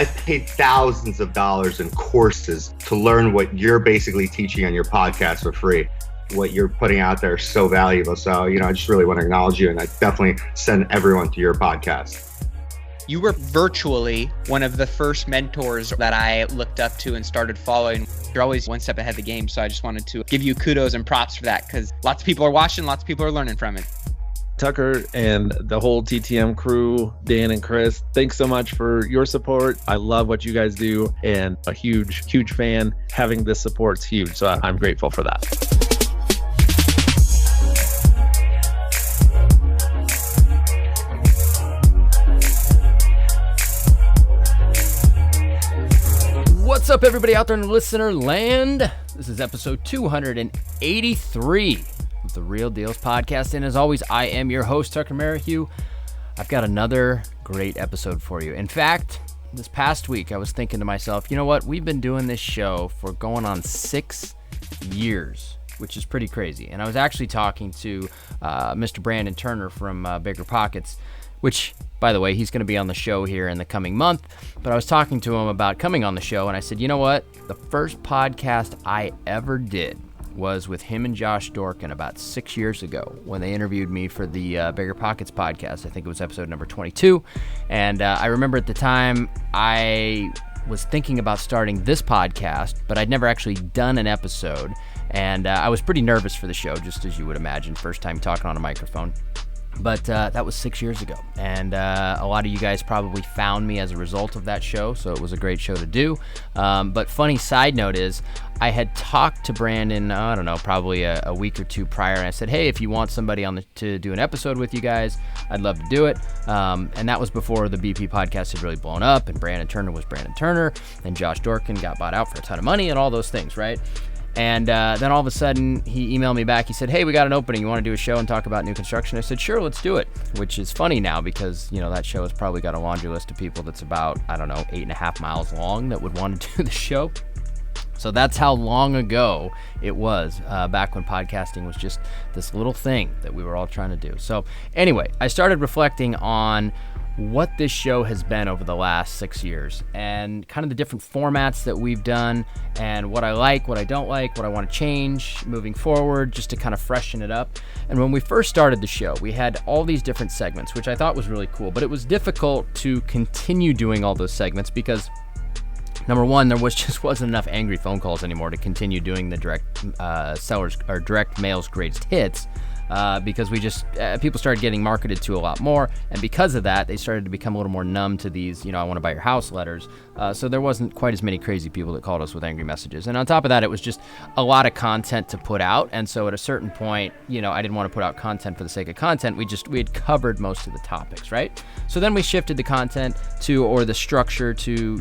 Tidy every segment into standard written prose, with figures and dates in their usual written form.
I've paid thousands of dollars in courses to learn what you're basically teaching on your podcast for free. What you're putting out there is so valuable. So, I just really want to acknowledge you, and I definitely send everyone to your podcast. You were virtually one of the first mentors that I looked up to and started following. You're always one step ahead of the game. So I just wanted to give you kudos and props for that, because lots of people are watching, lots of people are learning from it. Tucker and the whole TTM crew, Dan and Chris, thanks so much for your support. I love what you guys do, and a huge fan. Having this support's huge. So I'm grateful for that. What's up, everybody out there in listener land? This is episode 283 of the Real Dealz podcast, and as always, I am your host, Tucker Merrihew. I've got another great episode for you. In fact, this past week, I was thinking to myself, you know what? We've been doing this show for going on 6 years, which is pretty crazy. And I was actually talking to Mr. Brandon Turner from Bigger Pockets, which, by the way, he's going to be on the show here in the coming month. But I was talking to him about coming on the show, and I said, you know what? The first podcast I ever did was with him and Josh Dorkin about 6 years ago when they interviewed me for the Bigger Pockets podcast. I think it was episode number 22. And I remember at the time I was thinking about starting this podcast, but I'd never actually done an episode. And I was pretty nervous for the show, just as you would imagine, first time talking on a microphone. But that was 6 years ago, and a lot of you guys probably found me as a result of that show, so it was a great show to do. But funny side note is, I had talked to Brandon, I don't know, probably a week or two prior, and I said, hey, if you want somebody to do an episode with you guys, I'd love to do it. And that was before the BP podcast had really blown up, and Brandon Turner was Brandon Turner, and Josh Dorkin got bought out for a ton of money and all those things, right? And then all of a sudden, he emailed me back. He said, hey, we got an opening. You want to do a show and talk about new construction? I said, sure, let's do it, which is funny now because, that show has probably got a laundry list of people that's about, 8.5 miles long that would want to do the show. So that's how long ago it was, back when podcasting was just this little thing that we were all trying to do. So anyway, I started reflecting on what this show has been over the last 6 years and kind of the different formats that we've done and what I like, what I don't like, what I want to change moving forward, just to kind of freshen it up. And when we first started the show, we had all these different segments, which I thought was really cool, but it was difficult to continue doing all those segments because number one, there wasn't enough angry phone calls anymore to continue doing the direct sellers or direct mail's greatest hits. Because people started getting marketed to a lot more, and because of that, they started to become a little more numb to these, I want to buy your house letters. So there wasn't quite as many crazy people that called us with angry messages. And on top of that, it was just a lot of content to put out. And so at a certain point, I didn't want to put out content for the sake of content. We had covered most of the topics, right? So then we shifted the content or the structure to,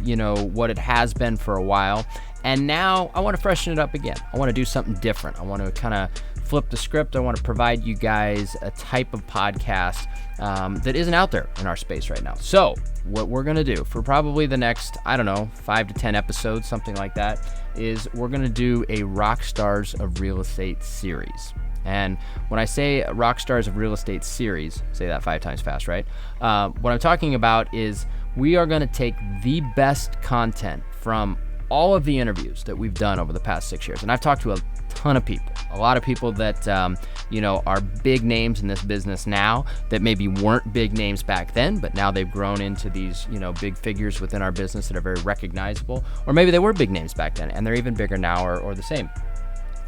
what it has been for a while. And now I want to freshen it up again. I want to do something different. I want to kind of flip the script. I want to provide you guys a type of podcast that isn't out there in our space right now. So what we're going to do for probably the next, 5 to 10 episodes, something like that, is we're going to do a Rock Stars of Real Estate series. And when I say Rock Stars of Real Estate series, say that 5 times fast, right? What I'm talking about is we are going to take the best content from all of the interviews that we've done over the past 6 years. And I've talked to a ton of people, a lot of people that, are big names in this business now that maybe weren't big names back then, but now they've grown into these, big figures within our business that are very recognizable. Or maybe they were big names back then and they're even bigger now or the same.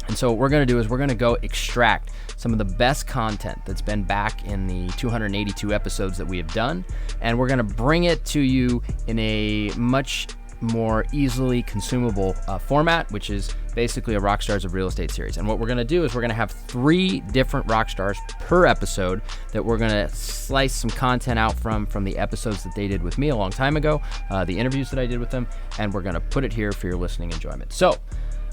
And so what we're going to do is we're going to go extract some of the best content that's been back in the 282 episodes that we have done, and we're going to bring it to you in a much more easily consumable format, which is basically a Rock Stars of Real Estate series. And what we're going to do is we're going to have 3 different rock stars per episode that we're going to slice some content out from the episodes that they did with me a long time ago, the interviews that I did with them, and we're going to put it here for your listening enjoyment. So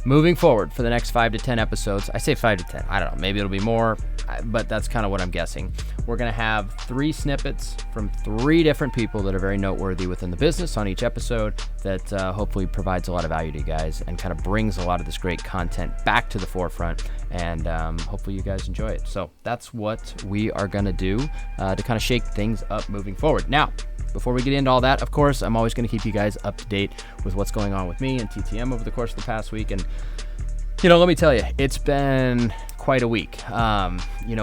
moving forward for the next 5 to 10 episodes, I say 5 to 10, I don't know, maybe it'll be more, but that's kind of what I'm guessing. We're going to have 3 snippets from 3 different people that are very noteworthy within the business on each episode that hopefully provides a lot of value to you guys and kind of brings a lot of this great content back to the forefront, and hopefully you guys enjoy it. So that's what we are going to do to kind of shake things up moving forward. Now, before we get into all that, of course, I'm always going to keep you guys up to date with what's going on with me and TTM over the course of the past week. And, let me tell you, it's been quite a week.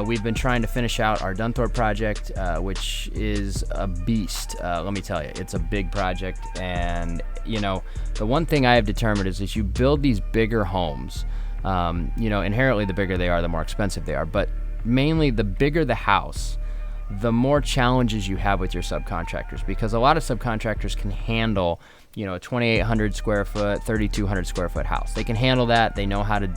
We've been trying to finish out our Dunthorpe project, which is a beast. Let me tell you, it's a big project. And, the one thing I have determined is as you build these bigger homes, inherently the bigger they are, the more expensive they are. But mainly the bigger the house, the more challenges you have with your subcontractors, because a lot of subcontractors can handle, a 2,800 square foot, 3,200 square foot house. They can handle that. They know how to,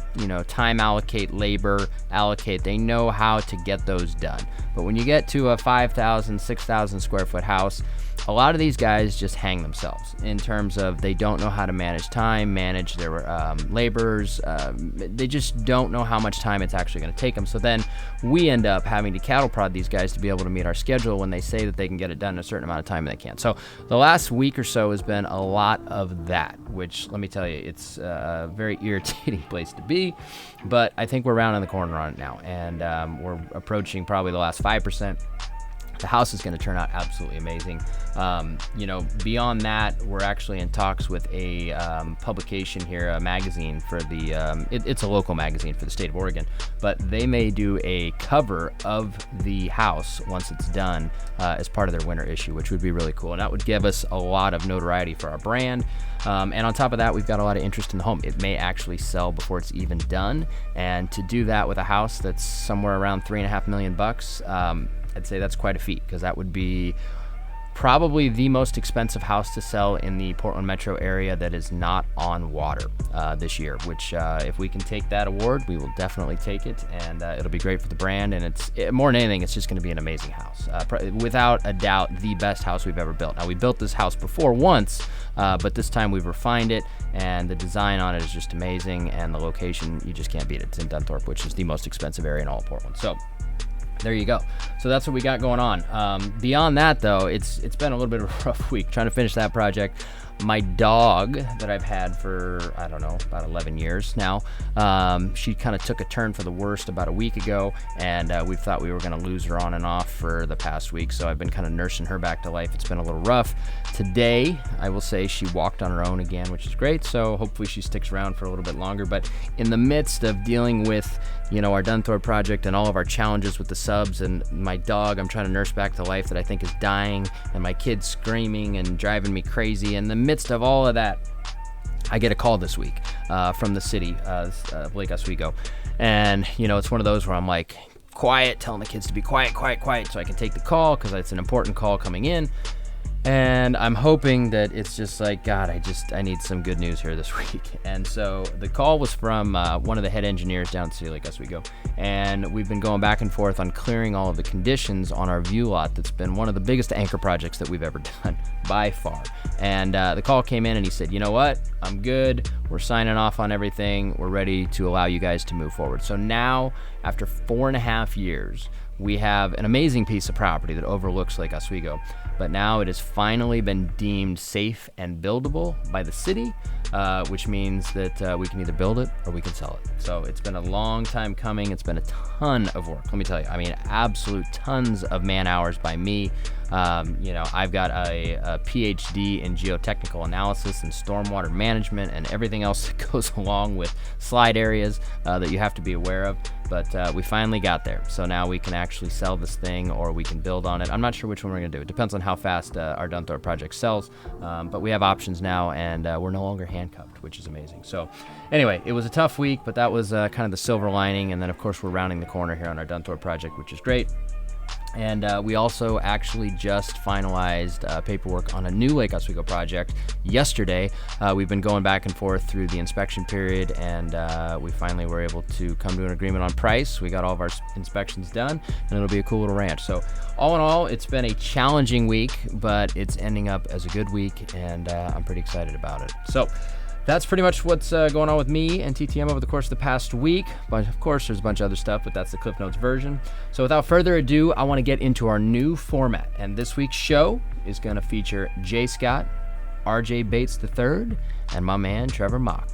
time allocate, labor allocate. They know how to get those done. But when you get to a 5,000, 6,000 square foot house, a lot of these guys just hang themselves in terms of they don't know how to manage time, manage their laborers. They just don't know how much time it's actually going to take them. So then we end up having to cattle prod these guys to be able to meet our schedule when they say that they can get it done in a certain amount of time and they can't. So the last week or so has been a lot of that, which let me tell you, it's a very irritating place to be, but I think we're rounding the corner on it now, and we're approaching probably the last 5%. The house is going to turn out absolutely amazing. Beyond that, we're actually in talks with a publication here, a magazine for the, it's a local magazine for the state of Oregon, but they may do a cover of the house once it's done as part of their winter issue, which would be really cool. And that would give us a lot of notoriety for our brand. And on top of that, we've got a lot of interest in the home. It may actually sell before it's even done. And to do that with a house that's somewhere around $3.5 million, I'd say that's quite a feat, because that would be probably the most expensive house to sell in the Portland metro area that is not on water this year, which if we can take that award, we will definitely take it, and it'll be great for the brand. And more than anything, it's just going to be an amazing house. Without a doubt, the best house we've ever built. Now, we built this house before once, but this time we've refined it, and the design on it is just amazing, and the location, you just can't beat it. It's in Dunthorpe, which is the most expensive area in all of Portland. So there you go. So that's what we got going on. Beyond that, though, it's been a little bit of a rough week trying to finish that project. My dog that I've had for, I don't know, about 11 years now, she kind of took a turn for the worst about a week ago, and we thought we were going to lose her on and off for the past week, so I've been kind of nursing her back to life. It's been a little rough. Today, I will say she walked on her own again, which is great, so hopefully she sticks around for a little bit longer. But in the midst of dealing with, our Dunthorpe project and all of our challenges with the subs and my dog I'm trying to nurse back to life that I think is dying, and my kids screaming and driving me crazy, in the midst of all of that, I get a call this week from the city of Lake Oswego. And, it's one of those where I'm like, quiet, telling the kids to be quiet, so I can take the call, because it's an important call coming in. And I'm hoping that it's just like, God, I need some good news here this week. And so the call was from one of the head engineers down to Lake Oswego. And we've been going back and forth on clearing all of the conditions on our view lot. That's been one of the biggest anchor projects that we've ever done by far. And the call came in and he said, you know what? I'm good. We're signing off on everything. We're ready to allow you guys to move forward. So now, after 4.5 years, we have an amazing piece of property that overlooks Lake Oswego, but now it has finally been deemed safe and buildable by the city, which means that we can either build it or we can sell it. So it's been a long time coming. It's been a ton of work. Let me tell you, absolute tons of man hours by me. I've got a PhD in geotechnical analysis and stormwater management and everything else that goes along with slide areas that you have to be aware of. But we finally got there. So now we can actually sell this thing, or we can build on it. I'm not sure which one we're going to do. It depends on how fast our Dunthorpe project sells. But we have options now, and we're no longer handcuffed, which is amazing. So anyway, it was a tough week, but that was kind of the silver lining. And then, of course, we're rounding the corner here on our Dunthorpe project, which is great. And we also actually just finalized paperwork on a new Lake Oswego project yesterday. We've been going back and forth through the inspection period, and we finally were able to come to an agreement on price. We got all of our inspections done, and it'll be a cool little ranch. So all in all, it's been a challenging week, but it's ending up as a good week, and I'm pretty excited about it. So that's pretty much what's going on with me and TTM over the course of the past week. But of course, there's a bunch of other stuff, but that's the Cliff Notes version. So without further ado, I want to get into our new format. And this week's show is going to feature Jay Scott, RJ Bates III, and my man, Trevor Mauch.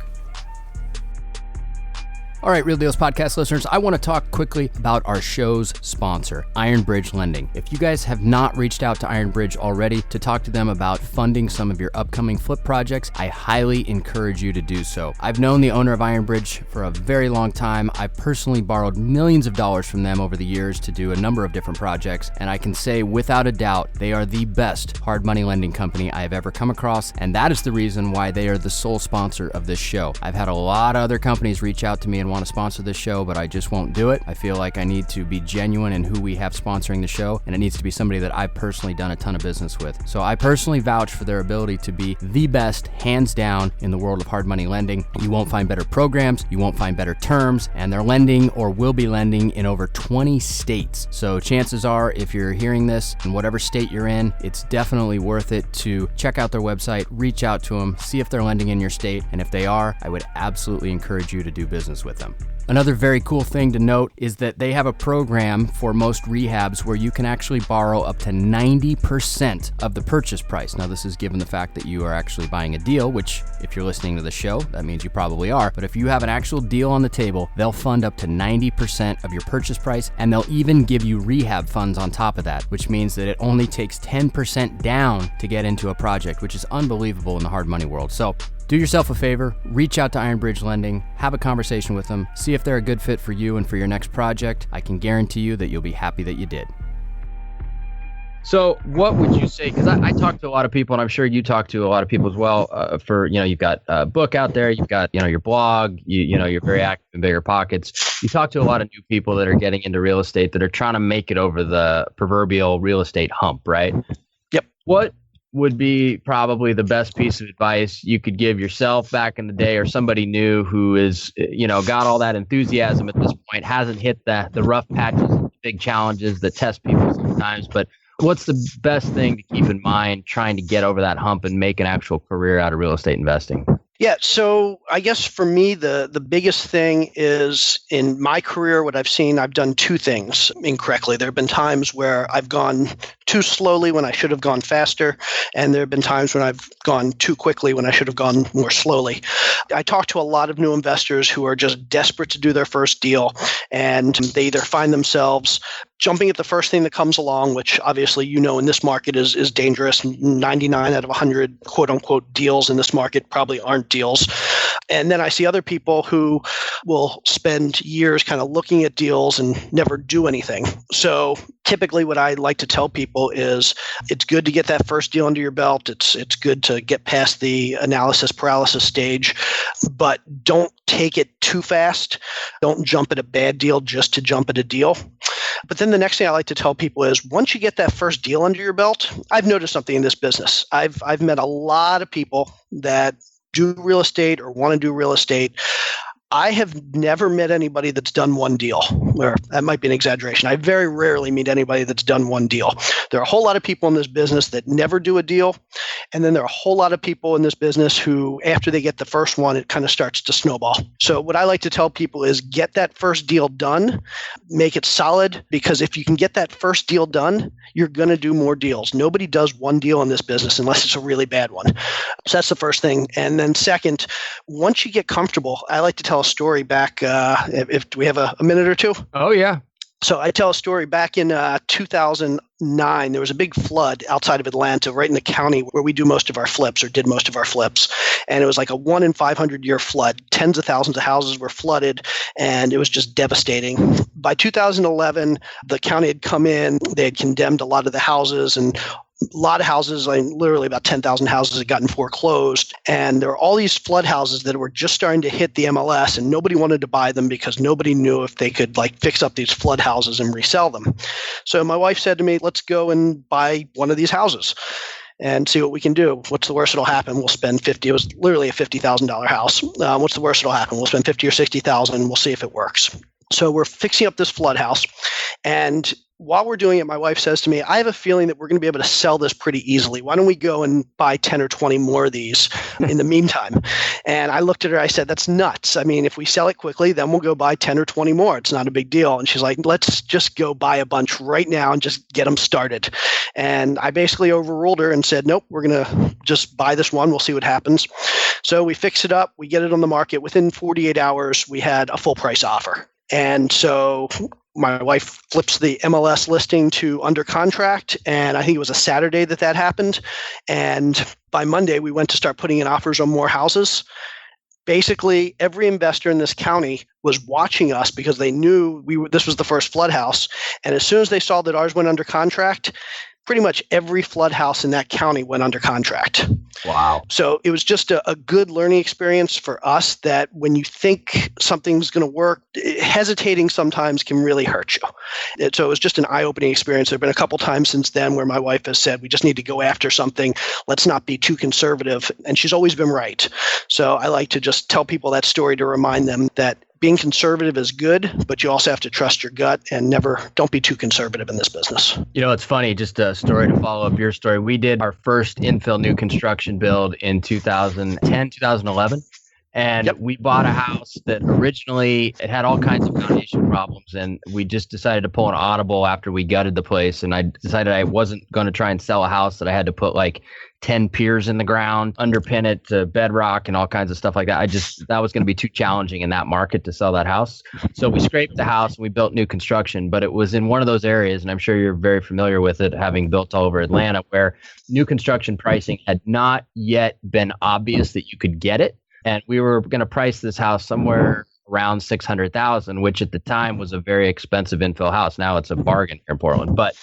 All right, Real Dealz podcast listeners, I want to talk quickly about our show's sponsor, Iron Bridge Lending. If you guys have not reached out to Iron Bridge already to talk to them about funding some of your upcoming flip projects, I highly encourage you to do so. I've known the owner of Iron Bridge for a very long time. I personally borrowed millions of dollars from them over the years to do a number of different projects, and I can say without a doubt, they are the best hard money lending company I have ever come across, and that is the reason why they are the sole sponsor of this show. I've had a lot of other companies reach out to me and want to sponsor this show, but I just won't do it. I feel like I need to be genuine in who we have sponsoring the show, and it needs to be somebody that I've personally done a ton of business with. So I personally vouch for their ability to be the best, hands down, in the world of hard money lending. You won't find better programs, you won't find better terms, and they're lending or will be lending in over 20 states. So chances are, if you're hearing this in whatever state you're in, it's definitely worth it to check out their website, reach out to them, see if they're lending in your state, and if they are, I would absolutely encourage you to do business with them. Another very cool thing to note is that they have a program for most rehabs where you can actually borrow up to 90% of the purchase price. Now, this is given the fact that you are actually buying a deal, which if you're listening to the show, that means you probably are. But if you have an actual deal on the table, they'll fund up to 90% of your purchase price, and they'll even give you rehab funds on top of that, which means that it only takes 10% down to get into a project, which is unbelievable in the hard money world. So do yourself a favor, reach out to Iron Bridge Lending, have a conversation with them, see if they're a good fit for you and for your next project. I can guarantee you that you'll be happy that you did. So what would you say, because I talk to a lot of people, and I'm sure you talk to a lot of people as well, you've got a book out there, you've got, your blog, you're very active in Bigger Pockets. You talk to a lot of new people that are getting into real estate that are trying to make it over the proverbial real estate hump, right? Yep. What would be probably the best piece of advice you could give yourself back in the day, or somebody new who is, got all that enthusiasm at this point, hasn't hit the rough patches, the big challenges that test people sometimes, but what's the best thing to keep in mind trying to get over that hump and make an actual career out of real estate investing? Yeah, so I guess for me, the biggest thing is in my career, what I've seen, I've done two things incorrectly. There have been times where I've gone too slowly when I should have gone faster, and there have been times when I've gone too quickly when I should have gone more slowly. I talk to a lot of new investors who are just desperate to do their first deal, and they either find themselves jumping at the first thing that comes along, which obviously in this market is dangerous. 99 out of 100 quote-unquote deals in this market probably aren't deals. And then I see other people who will spend years kind of looking at deals and never do anything. So typically what I like to tell people is it's good to get that first deal under your belt. It's good to get past the analysis paralysis stage, but don't take it too fast. Don't jump at a bad deal just to jump at a deal. But then the next thing I like to tell people is once you get that first deal under your belt, I've noticed something in this business. I've met a lot of people that do real estate or want to do real estate. I have never met anybody that's done one deal, or that might be an exaggeration. I very rarely meet anybody that's done one deal. There are a whole lot of people in this business that never do a deal. And then there are a whole lot of people in this business who, after they get the first one, it kind of starts to snowball. So what I like to tell people is get that first deal done, make it solid, because if you can get that first deal done, you're going to do more deals. Nobody does one deal in this business unless it's a really bad one. So that's the first thing. And then second, once you get comfortable, I like to tell a story back, if we have a minute or two? Oh, yeah. So I tell a story back in 2009, there was a big flood outside of Atlanta, right in the county where we do most of our flips or did most of our flips. And it was like a 1 in 500 year flood. Tens of thousands of houses were flooded, and it was just devastating. By 2011, the county had come in, they had condemned a lot of the houses, and a lot of houses, literally about 10,000 houses had gotten foreclosed. And there were all these flood houses that were just starting to hit the MLS, and nobody wanted to buy them because nobody knew if they could fix up these flood houses and resell them. So my wife said to me, let's go and buy one of these houses and see what we can do. What's the worst that'll happen? We'll spend $50,000. It was literally a $50,000 house. What's the worst that'll happen? We'll spend $50,000 or $60,000. We'll see if it works. So we're fixing up this flood house, and while we're doing it, my wife says to me, I have a feeling that we're going to be able to sell this pretty easily. Why don't we go and buy 10 or 20 more of these in the meantime? And I looked at her, I said, that's nuts. I mean, if we sell it quickly, then we'll go buy 10 or 20 more. It's not a big deal. And she's like, let's just go buy a bunch right now and just get them started. And I basically overruled her and said, nope, we're going to just buy this one. We'll see what happens. So we fix it up, we get it on the market. Within 48 hours, we had a full price offer. And so my wife flips the MLS listing to under contract, and I think it was a Saturday that happened. And by Monday, we went to start putting in offers on more houses. Basically, every investor in this county was watching us because they knew this was the first flood house. And as soon as they saw that ours went under contract, pretty much every flood house in that county went under contract. Wow. So it was just a good learning experience for us that when you think something's going to work, hesitating sometimes can really hurt you. And so it was just an eye-opening experience. There have been a couple times since then where my wife has said, we just need to go after something. Let's not be too conservative. And she's always been right. So I like to just tell people that story to remind them that being conservative is good, but you also have to trust your gut and don't be too conservative in this business. It's funny, just a story to follow up your story. We did our first infill new construction build in 2010, 2011. And we bought a house that originally, it had all kinds of foundation problems. And we just decided to pull an audible after we gutted the place. And I decided I wasn't going to try and sell a house that I had to put like 10 piers in the ground, underpin it to bedrock and all kinds of stuff like that. That was going to be too challenging in that market to sell that house. So we scraped the house and we built new construction, but it was in one of those areas, and I'm sure you're very familiar with it, having built all over Atlanta, where new construction pricing had not yet been obvious that you could get it. And we were going to price this house somewhere around $600,000, which at the time was a very expensive infill house. Now it's a bargain here in Portland, but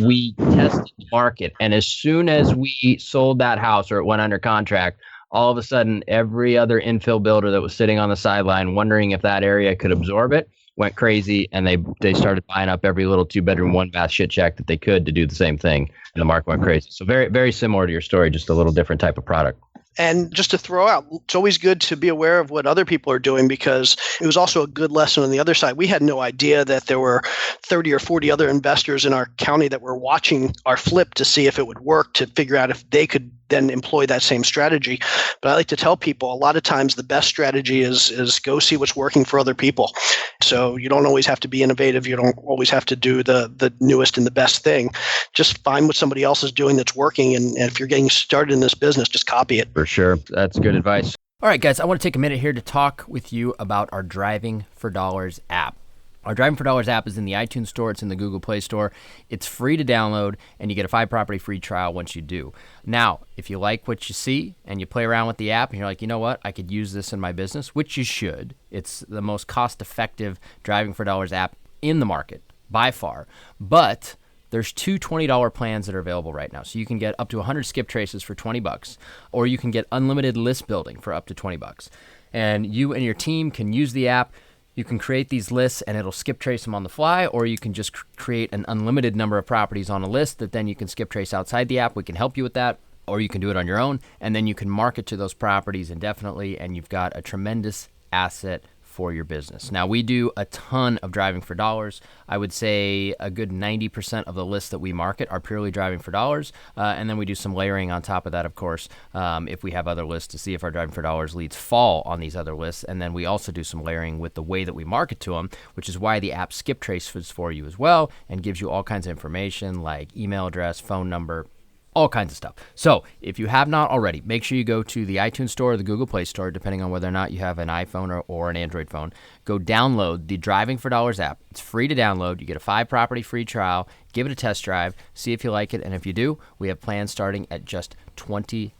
we tested the market. And as soon as we sold that house or it went under contract, all of a sudden, every other infill builder that was sitting on the sideline wondering if that area could absorb it went crazy. And they started buying up every little 2-bedroom, 1-bath shit shack that they could to do the same thing. And the market went crazy. So very, very similar to your story, just a little different type of product. And just to throw out, it's always good to be aware of what other people are doing, because it was also a good lesson on the other side. We had no idea that there were 30 or 40 other investors in our county that were watching our flip to see if it would work, to figure out if they could then employ that same strategy. But I like to tell people a lot of times the best strategy is go see what's working for other people. So you don't always have to be innovative. You don't always have to do the newest and the best thing. Just find what somebody else is doing that's working. And if you're getting started in this business, just copy it. For sure. That's good advice. All right, guys, I want to take a minute here to talk with you about our Driving for Dollars app. Our Driving for Dollars app is in the iTunes Store. It's in the Google Play Store. It's free to download, and you get a 5-property free trial once you do. Now, if you like what you see and you play around with the app and you're like, you know what, I could use this in my business, which you should. It's the most cost-effective Driving for Dollars app in the market by far. But there's 2 $20 plans that are available right now. So you can get up to 100 skip traces for $20, or you can get unlimited list building for up to $20. And you and your team can use the app. You can create these lists and it'll skip trace them on the fly, or you can just create an unlimited number of properties on a list that then you can skip trace outside the app. We can help you with that, or you can do it on your own, and then you can market to those properties indefinitely, and you've got a tremendous asset for your business. Now, we do a ton of Driving for Dollars. I would say a good 90% of the lists that we market are purely Driving for Dollars, and then we do some layering on top of that, of course, if we have other lists, to see if our Driving for Dollars leads fall on these other lists. And then we also do some layering with the way that we market to them, which is why the app skip traces for you as well and gives you all kinds of information like email address, phone number, all kinds of stuff. So if you have not already, make sure you go to the iTunes Store or the Google Play Store, depending on whether or not you have an iPhone or an Android phone. Go download the Driving for Dollars app. It's free to download. You get a 5-property free trial. Give it a test drive. See if you like it. And if you do, we have plans starting at just $20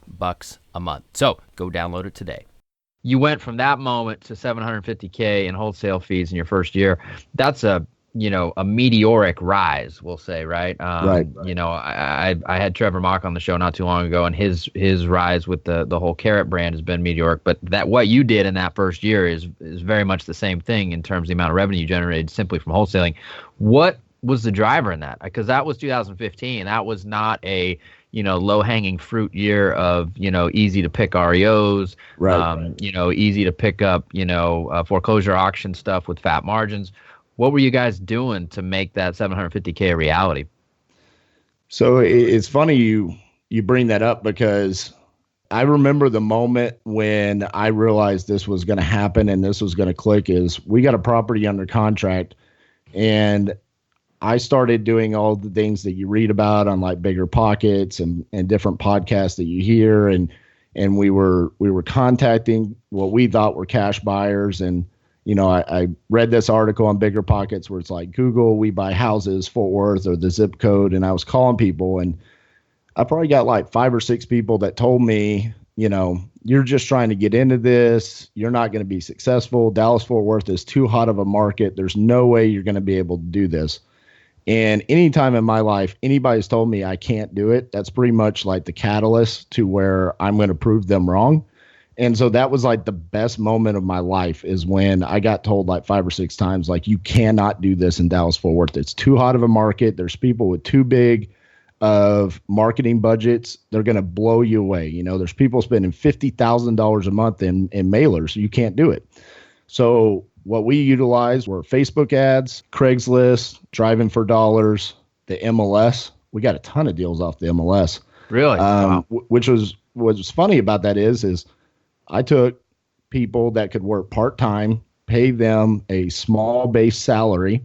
a month. So go download it today. You went from that moment to $750K in wholesale fees in your first year. That's a meteoric rise, we'll say, right? Right. I had Trevor Mauch on the show not too long ago, and his rise with the whole Carrot brand has been meteoric. But that what you did in that first year is very much the same thing in terms of the amount of revenue you generated simply from wholesaling. What was the driver in that? Because that was 2015. That was not a low-hanging fruit year of easy to pick REOs, right. Easy to pick up foreclosure auction stuff with fat margins. What were you guys doing to make that $750K a reality? So it's funny you bring that up, because I remember the moment when I realized this was going to happen and this was going to click. Is we got a property under contract, and I started doing all the things that you read about on like Bigger Pockets and different podcasts that you hear. And and we were contacting what we thought were cash buyers. And I read this article on Bigger Pockets where it's like, Google, we buy houses, Fort Worth, or the zip code. And I was calling people, and I probably got like 5 or 6 people that told me, you're just trying to get into this. You're not going to be successful. Dallas Fort Worth is too hot of a market. There's no way you're going to be able to do this. And anytime in my life, anybody's told me I can't do it, that's pretty much like the catalyst to where I'm going to prove them wrong. And so that was like the best moment of my life, is when I got told like 5 or 6 times, like, you cannot do this in Dallas Fort Worth. It's too hot of a market. There's people with too big of marketing budgets. They're going to blow you away. There's people spending $50,000 a month in mailers. You can't do it. So what we utilized were Facebook ads, Craigslist, driving for dollars, the MLS. We got a ton of deals off the MLS. Really? Wow. Which was, what's funny about that is I took people that could work part-time, pay them a small base salary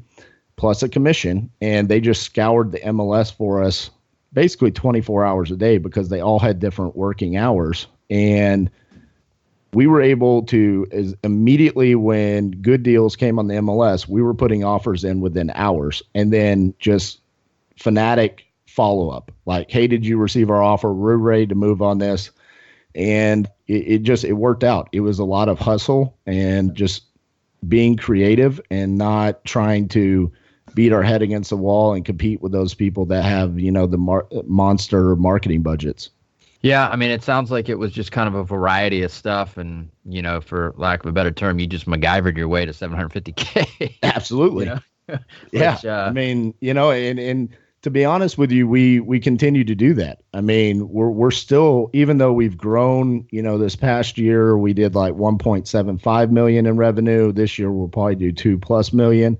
plus a commission, and they just scoured the MLS for us basically 24 hours a day, because they all had different working hours. And we were able to, as immediately when good deals came on the MLS, we were putting offers in within hours, and then just fanatic follow-up. Like, hey, did you receive our offer? We're ready to move on this. And it worked out. It was a lot of hustle and just being creative and not trying to beat our head against the wall and compete with those people that have, the monster marketing budgets. Yeah, I mean, it sounds like it was just kind of a variety of stuff, and for lack of a better term, you just MacGyvered your way to $750K. Absolutely. Yeah. Which, I mean, and to be honest with you, we continue to do that. I mean, we're still, even though we've grown, this past year we did like 1.75 million in revenue. This year we'll probably do 2+ million.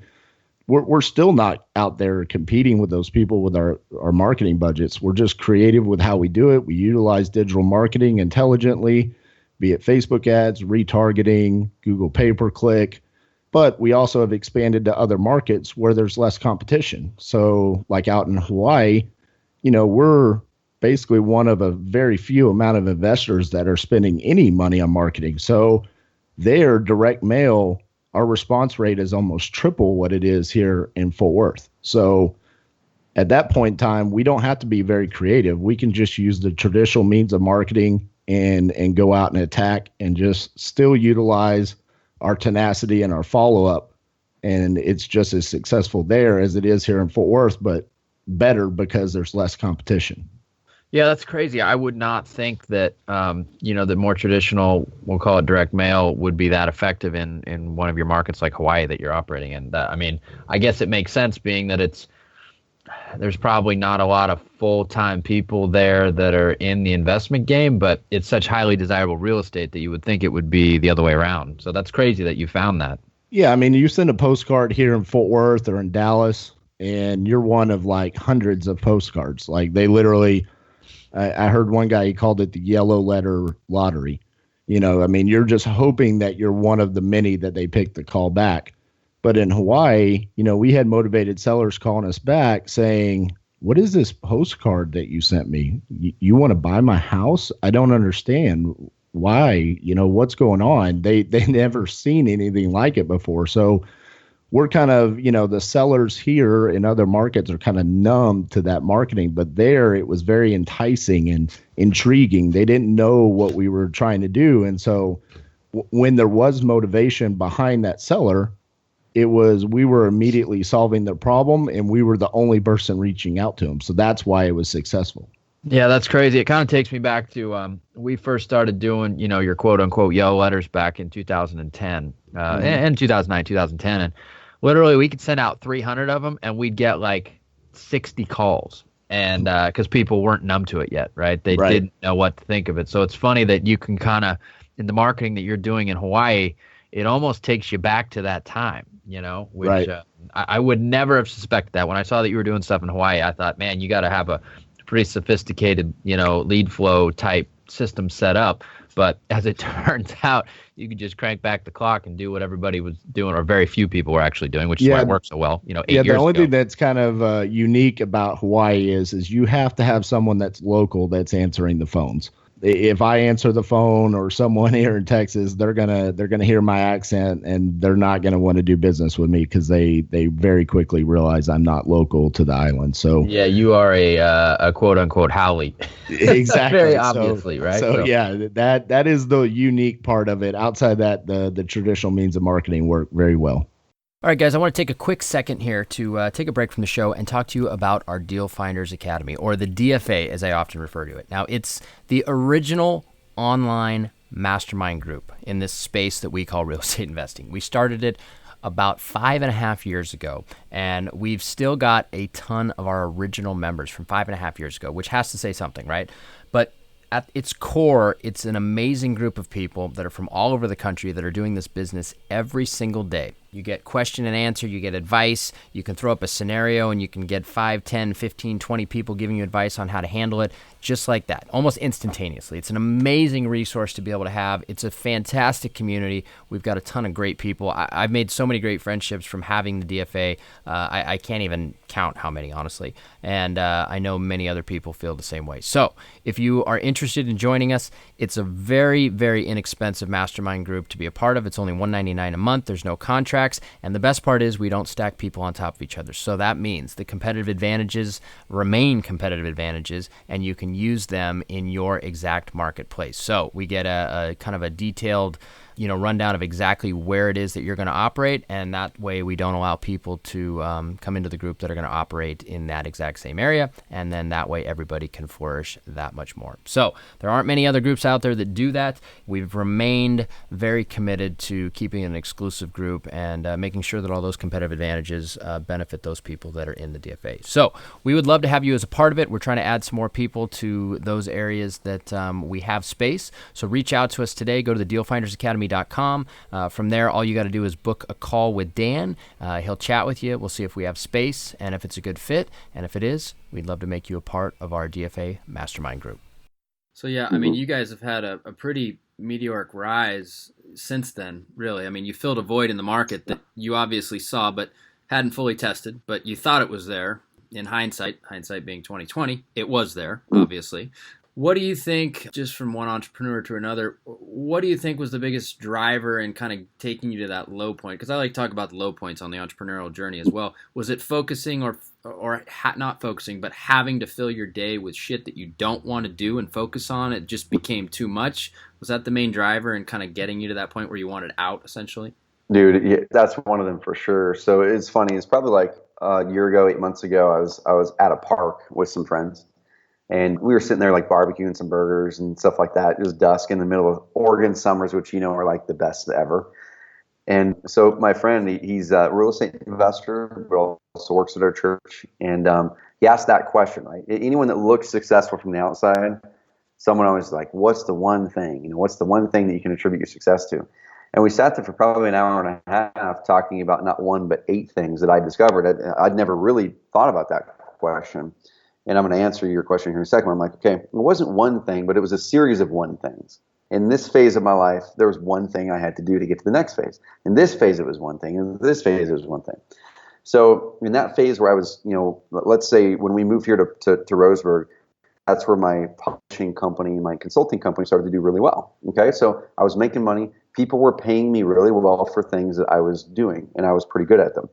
We're still not out there competing with those people with our marketing budgets. We're just creative with how we do it. We utilize digital marketing intelligently, be it Facebook ads, retargeting, Google pay-per-click. But we also have expanded to other markets where there's less competition. So like out in Hawaii, we're basically one of a very few amount of investors that are spending any money on marketing. So their direct mail, our response rate is almost triple what it is here in Fort Worth. So at that point in time, we don't have to be very creative. We can just use the traditional means of marketing and go out and attack, and just still utilize our tenacity and our follow-up. And it's just as successful there as it is here in Fort Worth, but better because there's less competition. Yeah, that's crazy. I would not think that, the more traditional, we'll call it direct mail, would be that effective in one of your markets like Hawaii that you're operating in. I guess it makes sense, being that there's probably not a lot of full-time people there that are in the investment game, but it's such highly desirable real estate that you would think it would be the other way around. So that's crazy that you found that. Yeah, I mean, you send a postcard here in Fort Worth or in Dallas, and you're one of like hundreds of postcards. Like, they literally... I heard one guy, he called it the yellow letter lottery. You're just hoping that you're one of the many that they pick to call back. But in Hawaii, we had motivated sellers calling us back saying, what is this postcard that you sent me? You want to buy my house? I don't understand why, what's going on? They never seen anything like it before. So we're kind of, the sellers here in other markets are kind of numb to that marketing, but there it was very enticing and intriguing. They didn't know what we were trying to do. And so when there was motivation behind that seller, we were immediately solving their problem, and we were the only person reaching out to them. So that's why it was successful. Yeah, that's crazy. It kind of takes me back to we first started doing, your quote unquote yellow letters back in 2010, and 2009, 2010. And literally, we could send out 300 of them, and we'd get like 60 calls, and because people weren't numb to it yet, right? They didn't know what to think of it. So it's funny that you can kind of, in the marketing that you're doing in Hawaii, it almost takes you back to that time, which I would never have suspected that. When I saw that you were doing stuff in Hawaii, I thought, man, you got to have a pretty sophisticated, lead flow type system set up. But as it turns out, you could just crank back the clock and do what everybody was doing, or very few people were actually doing, which is why it works so well. 8 years ago. The only thing that's kind of unique about Hawaii is you have to have someone that's local that's answering the phones. if I answer the phone or someone here in Texas, they're gonna hear my accent and they're not gonna want to do business with me because they very quickly realize I'm not local to the island. So Yeah, you are a quote unquote Howley. exactly, Very obviously, right? So yeah, that is the unique part of it. Outside that, the traditional means of marketing work very well. All right, guys, I want to take a quick second here to take a break from the show and talk to you about our Deal Finders Academy, or the DFA, as I often refer to it. Now, it's the original online mastermind group in this space that we call real estate investing. We started it about 5.5 years ago, and we've still got a ton of our original members from 5.5 years ago, which has to say something, right? But at its core, it's an amazing group of people that are from all over the country that are doing this business every single day. You get question and answer, you get advice, you can throw up a scenario and you can get 5, 10, 15, 20 people giving you advice on how to handle it, just like that, almost instantaneously. It's an amazing resource to be able to have. It's a fantastic community. We've got a ton of great people. I've made so many great friendships from having the DFA. I can't even count how many, honestly. And I know many other people feel the same way. So if you are interested in joining us, it's a very, very inexpensive mastermind group to be a part of. It's only $199 a month. There's no contracts. And the best part is we don't stack people on top of each other. So that means the competitive advantages remain competitive advantages, and you can use them in your exact marketplace. So we get a kind of a detailed rundown of exactly where it is that you're going to operate, and that way we don't allow people to come into the group that are going to operate in that exact same area, and then that way everybody can flourish that much more. So there aren't many other groups out there that do that. We've remained very committed to keeping an exclusive group and making sure that all those competitive advantages benefit those people that are in the DFA. So we would love to have you as a part of it. We're trying to add some more people to those areas that we have space. So reach out to us today. Go to the dealfindersacademy.com. From there, all you got to do is book a call with Dan. He'll chat with you. We'll see if we have space and if it's a good fit. And if it is, we'd love to make you a part of our DFA mastermind group. So, yeah, I mean, you guys have had a pretty meteoric rise since then, really. I mean, you filled a void in the market that you obviously saw but hadn't fully tested, but you thought it was there. In hindsight being 2020, it was there, obviously. What do you think, just from one entrepreneur to another, what do you think was the biggest driver in kind of taking you to that low point? Because I like to talk about the low points on the entrepreneurial journey as well. Was it focusing or not focusing, but having to fill your day with shit that you don't want to do and focus on? It just became too much. Was that the main driver in kind of getting you to that point where you wanted out, essentially? Dude, yeah, that's one of them for sure. So it's funny. It's probably like a year ago, 8 months ago, I was at a park with some friends. And we were sitting there like barbecuing some burgers and stuff like that. It was dusk in the middle of Oregon summers, which are like the best ever. And so my friend, he's a real estate investor, but also works at our church. And he asked that question, right? Anyone that looks successful from the outside, someone always like, what's the one thing? What's the one thing that you can attribute your success to? And we sat there for probably an hour and a half talking about not one, but 8 things that I discovered. I'd never really thought about that question. And I'm going to answer your question here in a second. I'm like, okay, it wasn't one thing, but it was a series of one things. In this phase of my life, there was one thing I had to do to get to the next phase. In this phase, it was one thing. In this phase, it was one thing. So in that phase where I was, let's say when we moved here to Roseburg, that's where my publishing company, my consulting company started to do really well. Okay, so I was making money. People were paying me really well for things that I was doing, and I was pretty good at them.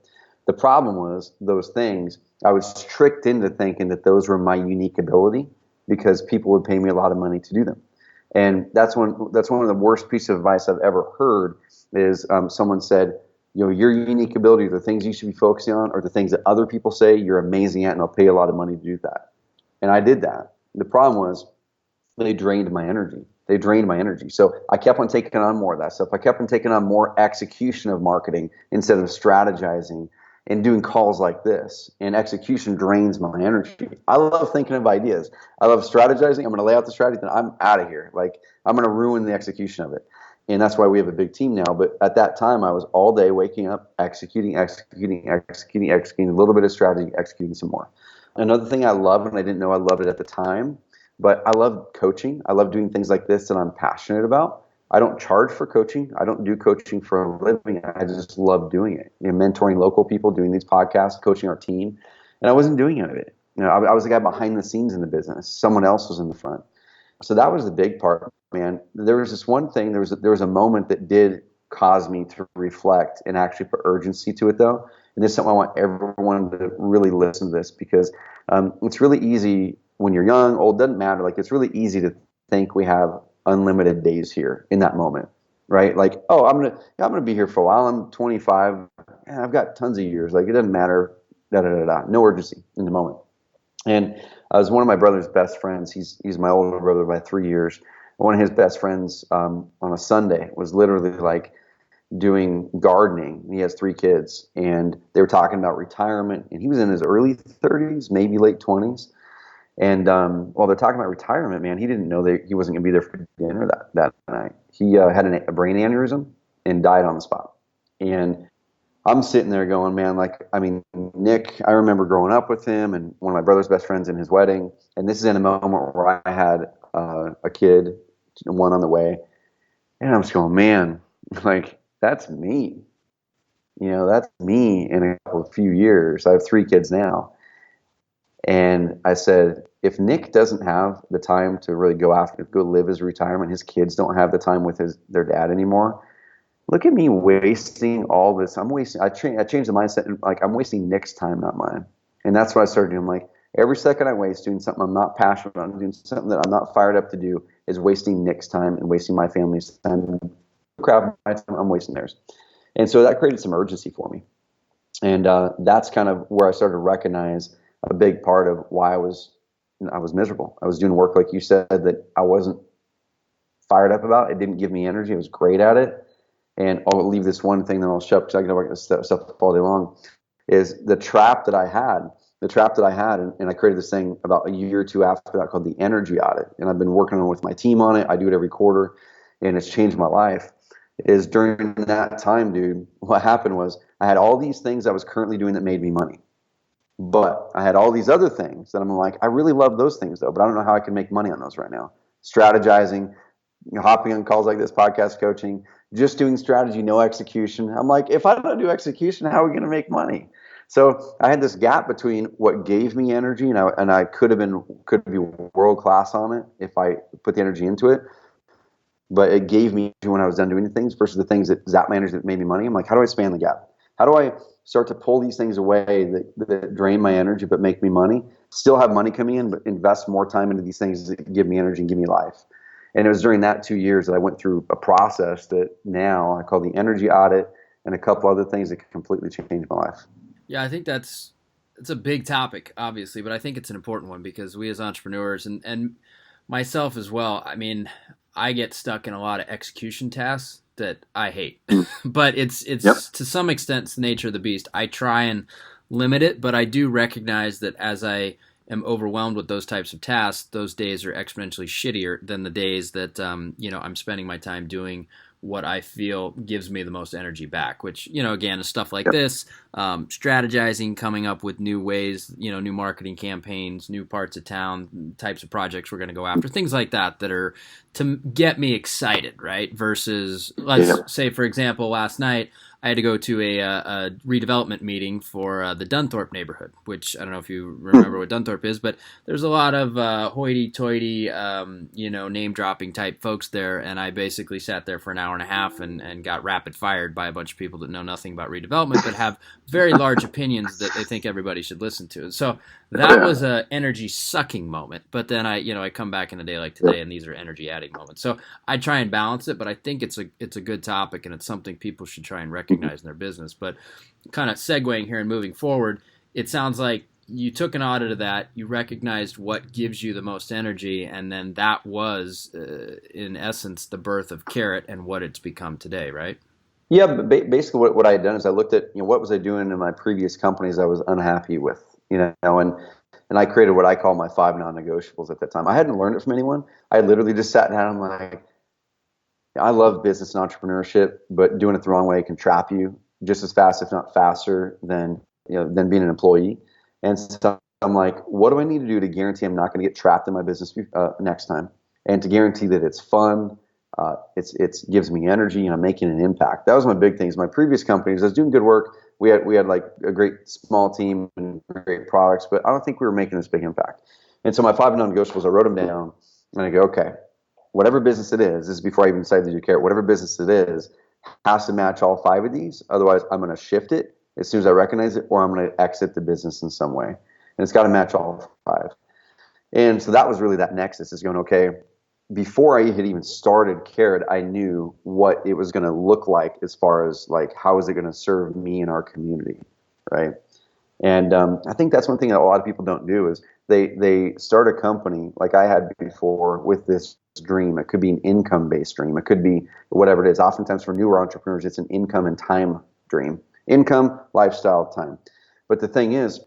The problem was those things, I was tricked into thinking that those were my unique ability because people would pay me a lot of money to do them. And that's one of the worst pieces of advice I've ever heard is someone said, your unique ability, the things you should be focusing on are the things that other people say you're amazing at and they'll pay you a lot of money to do that. And I did that. The problem was they drained my energy. So I kept on taking on more of that stuff. I kept on taking on more execution of marketing instead of strategizing and doing calls like this. And execution drains my energy. I love thinking of ideas. I love strategizing. I'm going to lay out the strategy, then I'm out of here. Like, I'm going to ruin the execution of it. And that's why we have a big team now. But at that time, I was all day waking up, executing, a little bit of strategy, executing some more. Another thing I love, and I didn't know I loved it at the time, but I love coaching. I love doing things like this that I'm passionate about. I don't charge for coaching. I don't do coaching for a living. I just love doing it. Mentoring local people, doing these podcasts, coaching our team. And I wasn't doing any of it. I was the guy behind the scenes in the business. Someone else was in the front. So that was the big part, man. There was this one thing, there was a moment that did cause me to reflect and actually put urgency to it, though. And this is something I want everyone to really listen to this, because it's really easy when you're young, old, doesn't matter. Like, it's really easy to think we have unlimited days here in that moment, right? Like, oh, I'm gonna be here for a while. I'm 25. Yeah, I've got tons of years. Like, it doesn't matter. Da da da da. No urgency in the moment. And I was one of my brother's best friends. He's my older brother by 3 years. One of his best friends on a Sunday was literally like doing gardening. He has 3 kids, and they were talking about retirement. And he was in his early 30s, maybe late 20s. And while they're talking about retirement, man, he didn't know that he wasn't going to be there for dinner that night. He had a brain aneurysm and died on the spot. And I'm sitting there going, man, like, I mean, Nick, I remember growing up with him and one of my brother's best friends in his wedding. And this is in a moment where I had a kid, one on the way. And I'm just going, man, like, that's me. You know, that's me in a few years. I have 3 kids now. And I said, if Nick doesn't have the time to really go live his retirement, his kids don't have the time with their dad anymore. Look at me wasting all this. I changed the mindset. Like, I'm wasting Nick's time, not mine. And that's what I started doing. Like, every second I waste doing something I'm not passionate about, doing something that I'm not fired up to do, is wasting Nick's time and wasting my family's time. Crap, my time, I'm wasting theirs. And so that created some urgency for me. And that's kind of where I started to recognize a big part of why I was miserable. I was doing work, like you said, that I wasn't fired up about. It didn't give me energy. I was great at it. And I'll leave this one thing, then I'll shut up, because I can talk about this stuff all day long, is the trap that I had, and I created this thing about a year or 2 after that called the energy audit. And I've been working on with my team on it. I do it every quarter, and it's changed my life. Is during that time, dude, what happened was I had all these things I was currently doing that made me money. But I had all these other things that I'm like, I really love those things, though, but I don't know how I can make money on those right now. Strategizing, hopping on calls like this, podcast coaching, just doing strategy, no execution. I'm like, if I don't do execution, how are we going to make money? So I had this gap between what gave me energy, and I could be world class on it if I put the energy into it. But it gave me when I was done doing the things versus the things that zapped my energy that made me money. I'm like, how do I span the gap? How do I start to pull these things away that drain my energy but make me money? Still have money coming in, but invest more time into these things that give me energy and give me life. And it was during that 2 years that I went through a process that now I call the energy audit, and a couple other things that completely changed my life. Yeah, I think it's a big topic, obviously, but I think it's an important one, because we as entrepreneurs and myself as well, I mean, I get stuck in a lot of execution tasks that I hate, but it's to some extent it's the nature of the beast. I try and limit it, but I do recognize that as I am overwhelmed with those types of tasks, those days are exponentially shittier than the days that I'm spending my time doing what I feel gives me the most energy back, which, again, is stuff like this, strategizing, coming up with new ways, new marketing campaigns, new parts of town, types of projects we're going to go after, things like that are to get me excited, right? Versus, let's say, for example, last night, I had to go to a redevelopment meeting for the Dunthorpe neighborhood, which I don't know if you remember what Dunthorpe is, but there's a lot of hoity-toity, name-dropping type folks there, and I basically sat there for an hour and a half and got rapid-fired by a bunch of people that know nothing about redevelopment but have very large opinions that they think everybody should listen to. So that was an energy-sucking moment, but then I come back in a day like today, and these are energy-adding moments. So I try and balance it, but I think it's a good topic, and it's something people should try and recognize in their business. But kind of segueing here and moving forward, it sounds like you took an audit of that, you recognized what gives you the most energy, and then that was, in essence, the birth of Carrot and what it's become today, right? Yeah, but basically what I had done is I looked at, what was I doing in my previous companies I was unhappy with, and I created what I call my 5 non-negotiables at that time. I hadn't learned it from anyone. I literally just sat down and I'm like, I love business and entrepreneurship, but doing it the wrong way can trap you just as fast, if not faster, than being an employee. And so I'm like, what do I need to do to guarantee I'm not going to get trapped in my business next time, and to guarantee that it's fun, it gives me energy, and I'm making an impact. That was my big things. My previous companies, I was doing good work. We had like a great small team and great products, but I don't think we were making this big impact. And so my 5 non-negotiables, I wrote them down. And I go, okay, whatever business it is, this is before I even decided to do carrot, whatever business it is, has to match all 5 of these. Otherwise, I'm going to shift it as soon as I recognize it, or I'm going to exit the business in some way. And it's got to match all 5. And so that was really that nexus, is going, okay, before I had even started Carrot, I knew what it was going to look like as far as like, how is it going to serve me and our community, right? And I think that's one thing that a lot of people don't do is they start a company like I had before with this dream. It could be an income-based dream. It could be whatever it is. Oftentimes for newer entrepreneurs, it's an income and time dream. Income, lifestyle, time. But the thing is,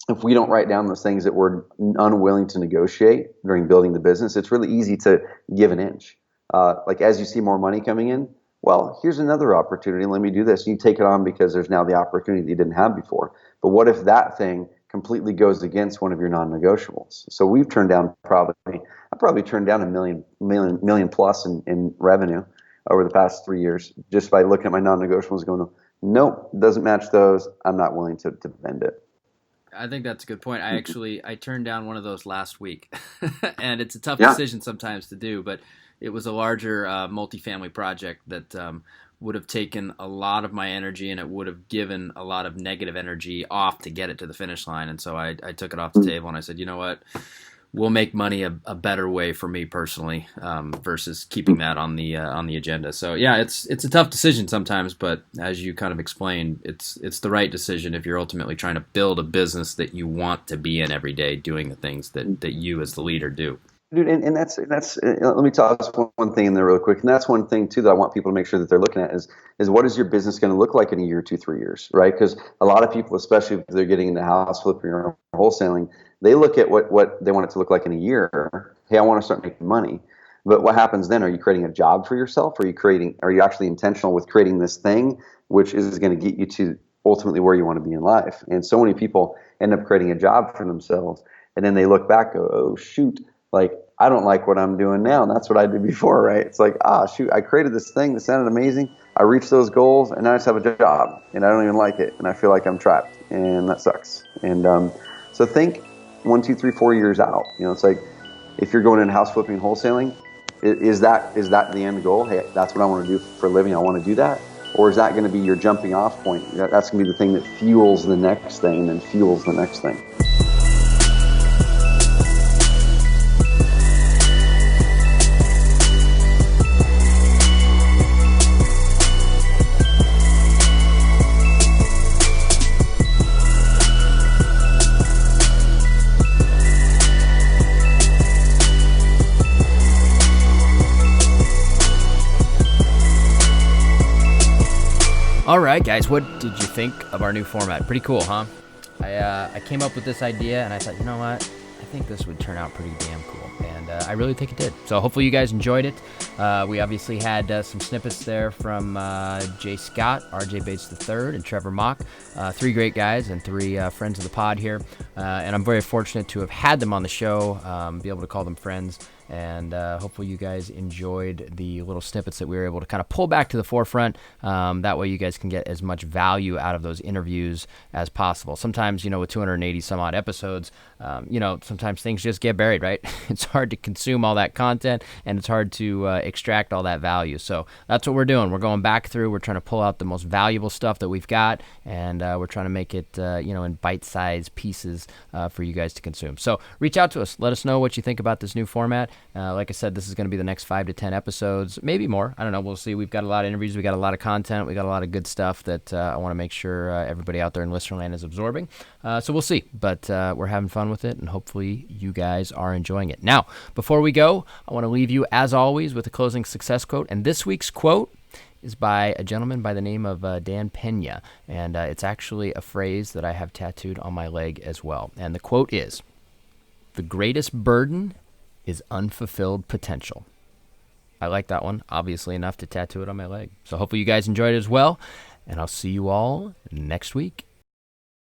if we don't write down those things that we're unwilling to negotiate during building the business, it's really easy to give an inch. Like as you see more money coming in, well, here's another opportunity. Let me do this. You take it on because there's now the opportunity that you didn't have before. But what if that thing completely goes against one of your non-negotiables? So we've turned down I probably turned down $1 million plus in revenue over the past 3 years just by looking at my non-negotiables going, nope, doesn't match those. I'm not willing to bend it. I think that's a good point. I turned down one of those last week, and it's a tough decision sometimes to do, but it was a larger multifamily project that would have taken a lot of my energy, and it would have given a lot of negative energy off to get it to the finish line. And so I took it off the table, and I said, you know what? We'll make money a better way for me personally versus keeping that on the agenda. So yeah, it's a tough decision sometimes, but as you kind of explained, it's the right decision if you're ultimately trying to build a business that you want to be in every day, doing the things that you as the leader do. Dude, and that's let me toss one thing in there real quick, and that's one thing too that I want people to make sure that they're looking at is what is your business going to look like in a year, 2, 3 years, right? Because a lot of people, especially if they're getting into house flipping or wholesaling, they look at what they want it to look like in a year. Hey, I want to start making money. But what happens then? Are you creating a job for yourself? Are you actually intentional with creating this thing, which is going to get you to ultimately where you want to be in life? And so many people end up creating a job for themselves, and then they look back, go, oh shoot, like I don't like what I'm doing now, and that's what I did before, right? It's like, shoot, I created this thing that sounded amazing. I reached those goals, and now I just have a job, and I don't even like it, and I feel like I'm trapped, and that sucks. And so think 1, 2, 3, 4 years out. It's like if you're going into house flipping, wholesaling, is that the end goal? Hey, that's what I want to do for a living. I want to do that, or is that going to be your jumping off point? That's going to be the thing that fuels the next thing, and then fuels the next thing. All right, guys, what did you think of our new format? Pretty cool, huh? I came up with this idea, and I thought, you know what? I think this would turn out pretty damn cool, and I really think it did. So hopefully you guys enjoyed it. We obviously had some snippets there from Jay Scott, RJ Bates III, and Trevor Mauch. 3 great guys and 3 friends of the pod here, and I'm very fortunate to have had them on the show, be able to call them friends. And hopefully you guys enjoyed the little snippets that we were able to kind of pull back to the forefront. That way you guys can get as much value out of those interviews as possible. Sometimes, with 280 some odd episodes, sometimes things just get buried, right? It's hard to consume all that content, and it's hard to extract all that value. So that's what we're doing. We're going back through. We're trying to pull out the most valuable stuff that we've got, and we're trying to make it, in bite-sized pieces for you guys to consume. So reach out to us. Let us know what you think about this new format. Like I said, this is going to be the next 5 to 10 episodes, maybe more. I don't know. We'll see. We've got a lot of interviews. We got a lot of content. We got a lot of good stuff that I want to make sure everybody out there in Listenerland is absorbing. So we'll see. But we're having fun with it, and hopefully you guys are enjoying it. Now, before we go, I want to leave you, as always, with a closing success quote. And this week's quote is by a gentleman by the name of Dan Pena. And it's actually a phrase that I have tattooed on my leg as well. And the quote is, "The greatest burden is unfulfilled potential." I like that one, obviously enough to tattoo it on my leg. So hopefully you guys enjoyed it as well, and I'll see you all next week.